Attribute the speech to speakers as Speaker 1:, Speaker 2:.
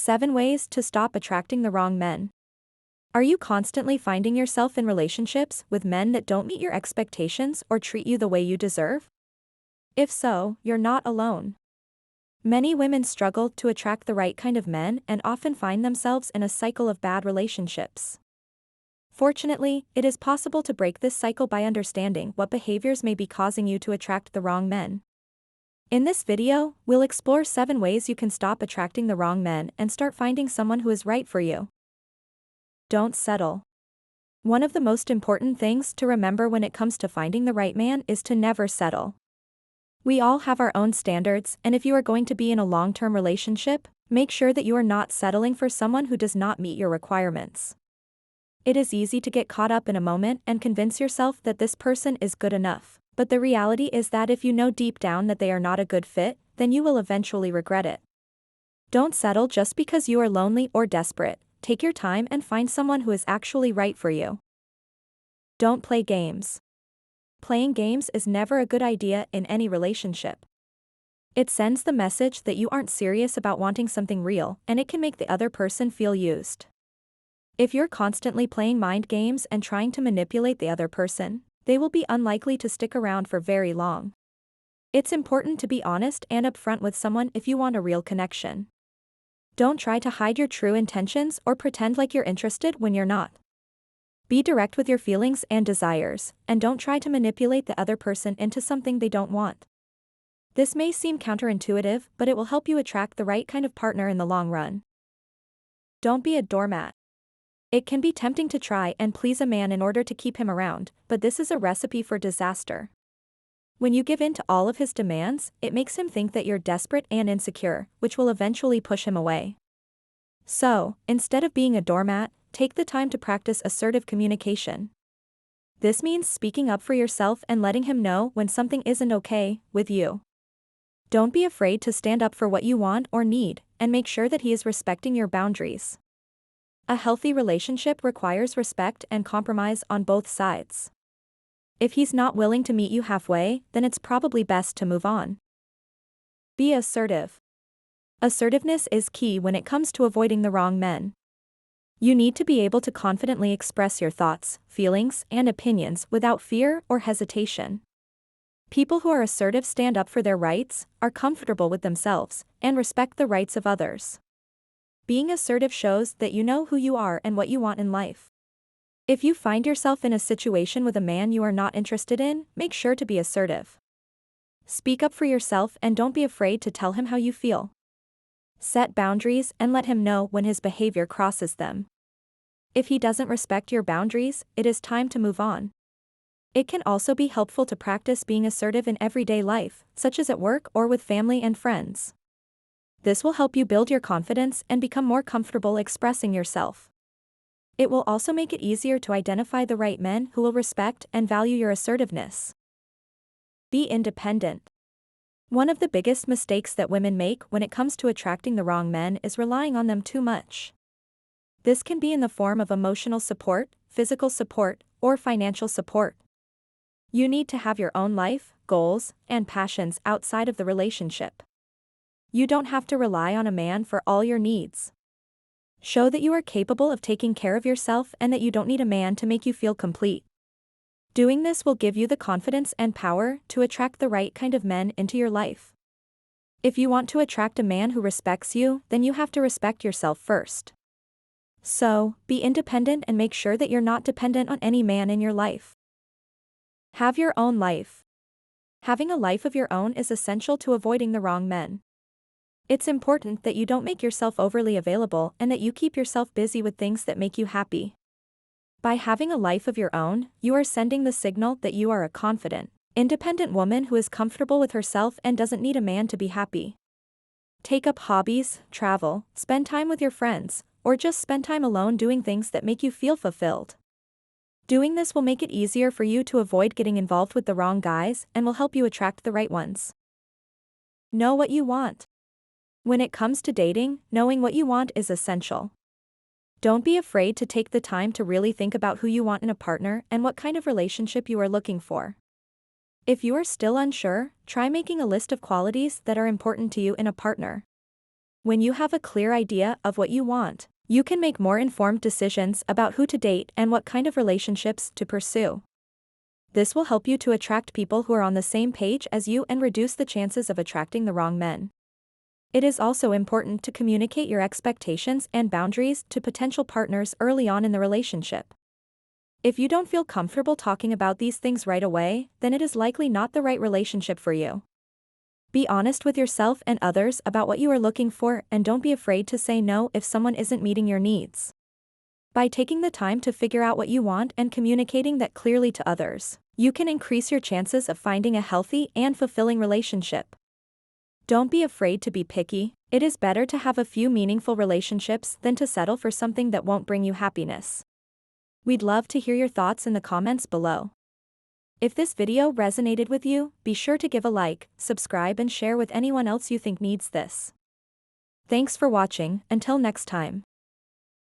Speaker 1: 7 ways to stop attracting the wrong men. Are you constantly finding yourself in relationships with men that don't meet your expectations or treat you the way you deserve? If so, you're not alone. Many women struggle to attract the right kind of men and often find themselves in a cycle of bad relationships. Fortunately, it is possible to break this cycle by understanding what behaviors may be causing you to attract the wrong men. In this video, we'll explore 7 ways you can stop attracting the wrong men and start finding someone who is right for you. Don't settle. One of the most important things to remember when it comes to finding the right man is to never settle. We all have our own standards, and if you are going to be in a long-term relationship, make sure that you are not settling for someone who does not meet your requirements. It is easy to get caught up in a moment and convince yourself that this person is good enough, but the reality is that if you know deep down that they are not a good fit, then you will eventually regret it. Don't settle just because you are lonely or desperate. Take your time and find someone who is actually right for you. Don't play games. Playing games is never a good idea in any relationship. It sends the message that you aren't serious about wanting something real, and it can make the other person feel used. If you're constantly playing mind games and trying to manipulate the other person, they will be unlikely to stick around for very long. It's important to be honest and upfront with someone if you want a real connection. Don't try to hide your true intentions or pretend like you're interested when you're not. Be direct with your feelings and desires, and don't try to manipulate the other person into something they don't want. This may seem counterintuitive, but it will help you attract the right kind of partner in the long run. Don't be a doormat. It can be tempting to try and please a man in order to keep him around, but this is a recipe for disaster. When you give in to all of his demands, it makes him think that you're desperate and insecure, which will eventually push him away. So, instead of being a doormat, take the time to practice assertive communication. This means speaking up for yourself and letting him know when something isn't okay with you. Don't be afraid to stand up for what you want or need, and make sure that he is respecting your boundaries. A healthy relationship requires respect and compromise on both sides. If he's not willing to meet you halfway, then it's probably best to move on. Be assertive. Assertiveness is key when it comes to avoiding the wrong men. You need to be able to confidently express your thoughts, feelings, and opinions without fear or hesitation. People who are assertive stand up for their rights, are comfortable with themselves, and respect the rights of others. Being assertive shows that you know who you are and what you want in life. If you find yourself in a situation with a man you are not interested in, make sure to be assertive. Speak up for yourself and don't be afraid to tell him how you feel. Set boundaries and let him know when his behavior crosses them. If he doesn't respect your boundaries, it is time to move on. It can also be helpful to practice being assertive in everyday life, such as at work or with family and friends. This will help you build your confidence and become more comfortable expressing yourself. It will also make it easier to identify the right men who will respect and value your assertiveness. Be independent. One of the biggest mistakes that women make when it comes to attracting the wrong men is relying on them too much. This can be in the form of emotional support, physical support, or financial support. You need to have your own life, goals, and passions outside of the relationship. You don't have to rely on a man for all your needs. Show that you are capable of taking care of yourself and that you don't need a man to make you feel complete. Doing this will give you the confidence and power to attract the right kind of men into your life. If you want to attract a man who respects you, then you have to respect yourself first. So, be independent and make sure that you're not dependent on any man in your life. Have your own life. Having a life of your own is essential to avoiding the wrong men. It's important that you don't make yourself overly available and that you keep yourself busy with things that make you happy. By having a life of your own, you are sending the signal that you are a confident, independent woman who is comfortable with herself and doesn't need a man to be happy. Take up hobbies, travel, spend time with your friends, or just spend time alone doing things that make you feel fulfilled. Doing this will make it easier for you to avoid getting involved with the wrong guys and will help you attract the right ones. Know what you want. When it comes to dating, knowing what you want is essential. Don't be afraid to take the time to really think about who you want in a partner and what kind of relationship you are looking for. If you are still unsure, try making a list of qualities that are important to you in a partner. When you have a clear idea of what you want, you can make more informed decisions about who to date and what kind of relationships to pursue. This will help you to attract people who are on the same page as you and reduce the chances of attracting the wrong men. It is also important to communicate your expectations and boundaries to potential partners early on in the relationship. If you don't feel comfortable talking about these things right away, then it is likely not the right relationship for you. Be honest with yourself and others about what you are looking for and don't be afraid to say no if someone isn't meeting your needs. By taking the time to figure out what you want and communicating that clearly to others, you can increase your chances of finding a healthy and fulfilling relationship. Don't be afraid to be picky. It is better to have a few meaningful relationships than to settle for something that won't bring you happiness. We'd love to hear your thoughts in the comments below. If this video resonated with you, be sure to give a like, subscribe and share with anyone else you think needs this. Thanks for watching, until next time.